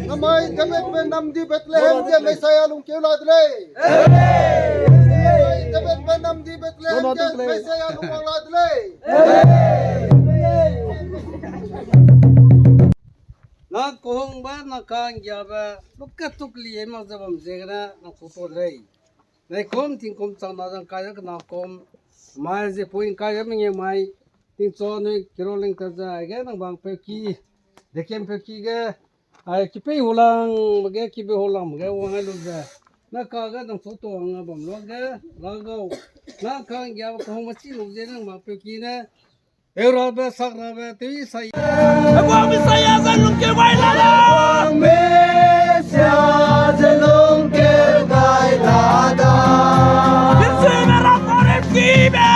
Namai David ben Namdi Bethlehem ke Messiah lung kêu la dle. David ben Namdi Bethlehem ke Messiah lung la dle. Na kohong ba na kang yaba lukatuk liye ma zabam zegna na kupo dle. Nei kom ting kom chang na jang kaya na kom mai je point kaya ming mai ting cho noi kiroling ta ja ga nang bang pe ki dekem pe ki ga ai ki pe holang ge ki be holang ge wa ha lu ja na ka ga nang so to ang bam lo ga la go na kang ya ko ma chi lu je nang ma pe ki na euro ba sak ra ba ti sai ba mi sai ya zan lu ke wai la la me sia zelong ke dai la da. se me ra por el ki be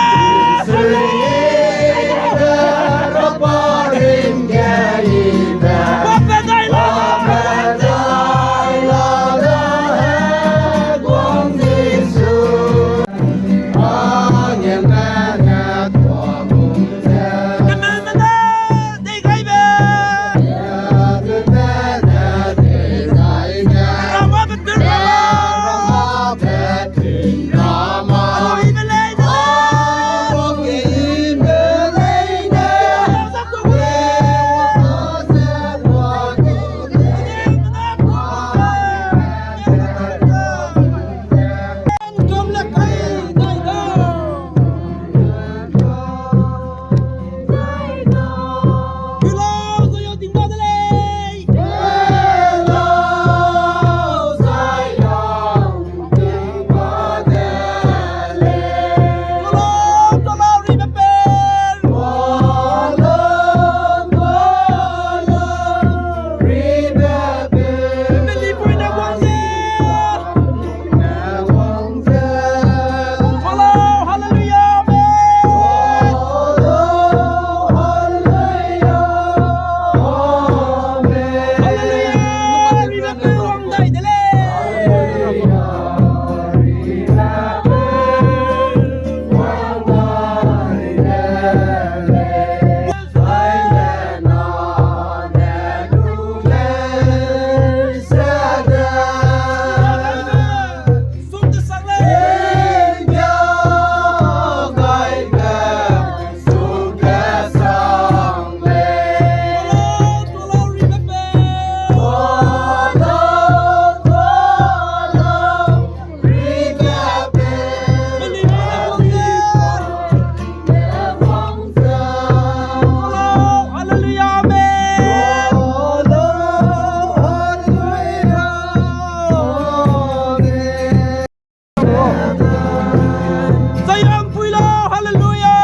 Sayang Puilo, hallelujah.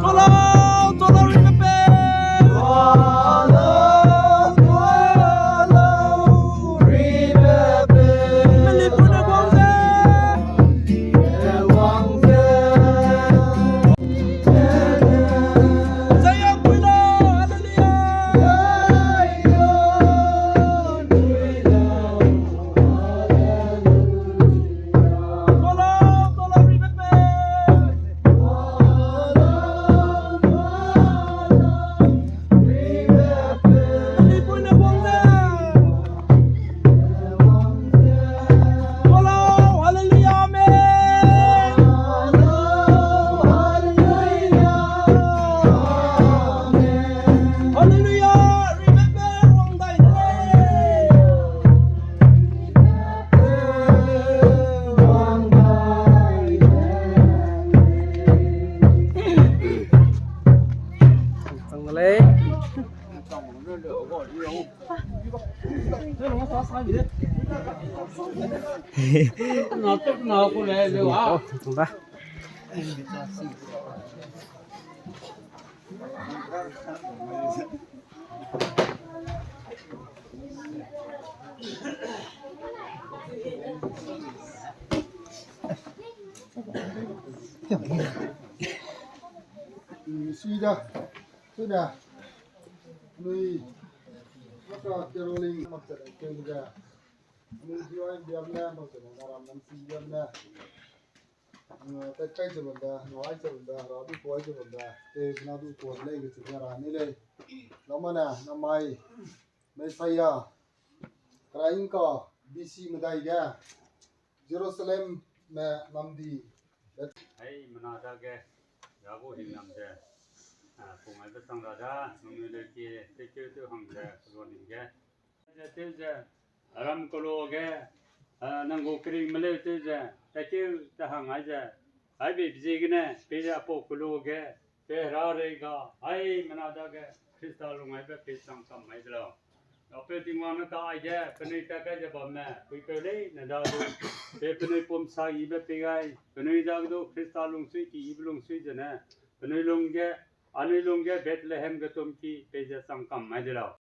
Tolong, tolong Ribepe. Meliput na Guangze. Sayang Puilo, hallelujah. Tolong, tolong Ribepe. Meliput na Guangze. Tolong, hallelujah, amen. Hallelujah, Ribepe, Wangdai. Tanggalay. Nào cô lẽ rồi à? Tunggu. suy ra thế nào nuôi nó có caroling mặc trận kêu ra nuôi theo anh điềm na mặc trận làm năm xí điềm na tất cả cho mình ra nói cho mình ra rồi đi coi cho mình ra thế nào đi coi lấy cái chuyện ra này lấy nó mà nè nó mai mấy say à cái anh có BC mà đây ra Jerusalem mà làm đi Hey, menadage, jago hinam je. Pungai betang rada, memiliki tekil tu hang je, keluarin je. Jadi je, aram kalau je, nanggu kering meleu tu je, tekil tahang aja. Hai bibzi gene, pija po kalau je, pehrare ga, hai menadage, kristal lungai be pisang samai jelo. Apa tinggal nak aja, penita kerja bamnya, kuikeli nadadu, penui pom sagi be pegai, penui jagdo kristal lung sui ki iblung sui jena, penui lungge, anu lungge Bethlehem gatum ki peja sangkam majelo.